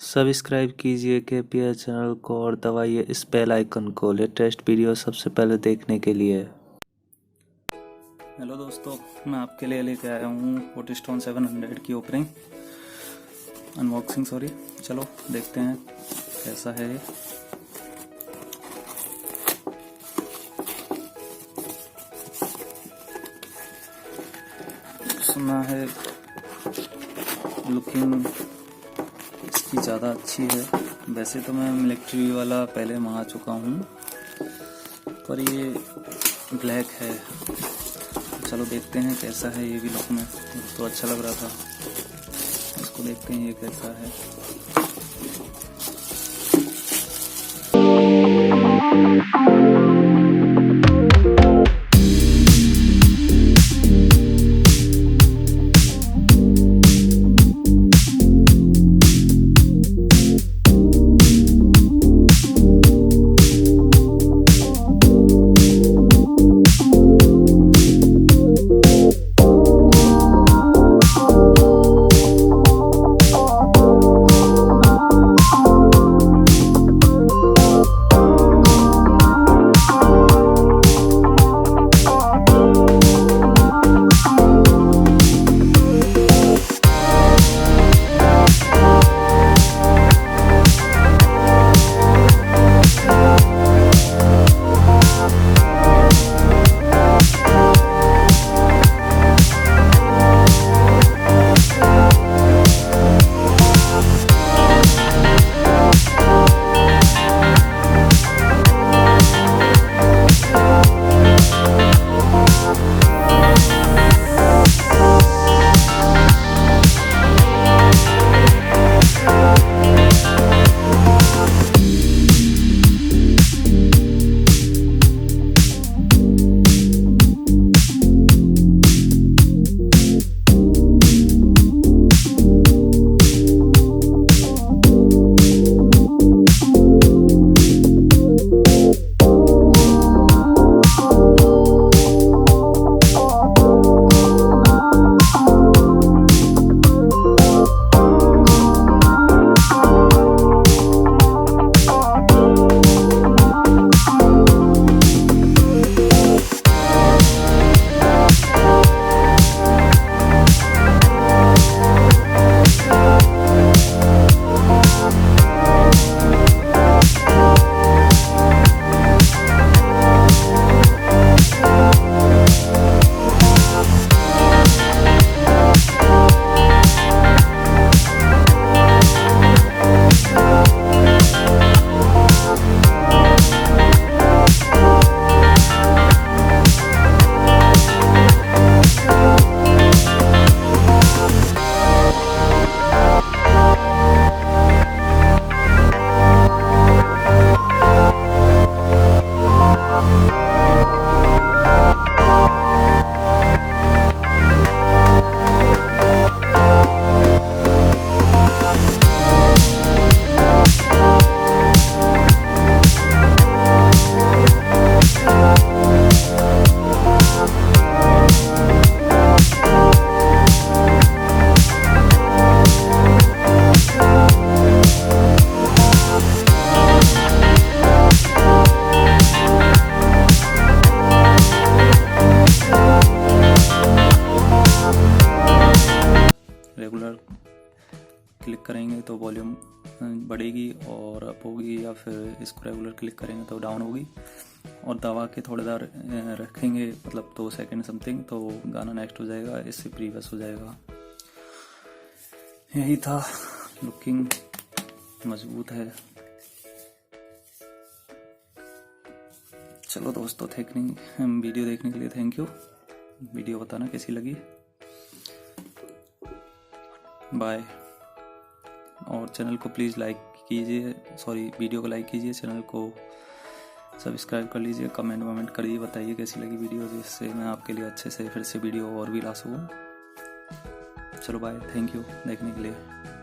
Subscribe कीजिए KPR channel को और दबाइए इस बेल आइकन को लेटेस्ट वीडियो सबसे पहले देखने के लिए। हेलो दोस्तों, मैं आपके लिए लेके आया हूँ फोटोस्टोन 700 की ओपनिंग अनबॉक्सिंग चलो देखते हैं कैसा है ये। सुना है लुकिंग इसकी ज़्यादा अच्छी है। वैसे तो मैं मिलिट्री वाला पहले मंगा चुका हूँ, पर ये ब्लैक है। चलो देखते हैं कैसा है ये भी। लुक में तो अच्छा लग रहा था, इसको देखते हैं ये कैसा है। रेगुलर क्लिक करेंगे तो वॉल्यूम बढ़ेगी और अप होगी, या फिर इसको रेगुलर क्लिक करेंगे तो डाउन होगी। और दबा के थोड़ी देर रखेंगे, मतलब 2 सेकंड समथिंग, तो गाना नेक्स्ट हो जाएगा, इससे प्रीवियस हो जाएगा। यही था। लुकिंग मजबूत है। चलो दोस्तों, वीडियो देखने के लिए थैंक यू। वीडियो बताना कैसी लगी। बाय। और चैनल को प्लीज़ लाइक कीजिए, वीडियो को लाइक कीजिए, चैनल को सब्सक्राइब कर लीजिए, कमेंट करिए, बताइए कैसी लगी वीडियो, जिससे मैं आपके लिए अच्छे से फिर से वीडियो और भी ला सकूँ। चलो बाय, थैंक यू देखने के लिए।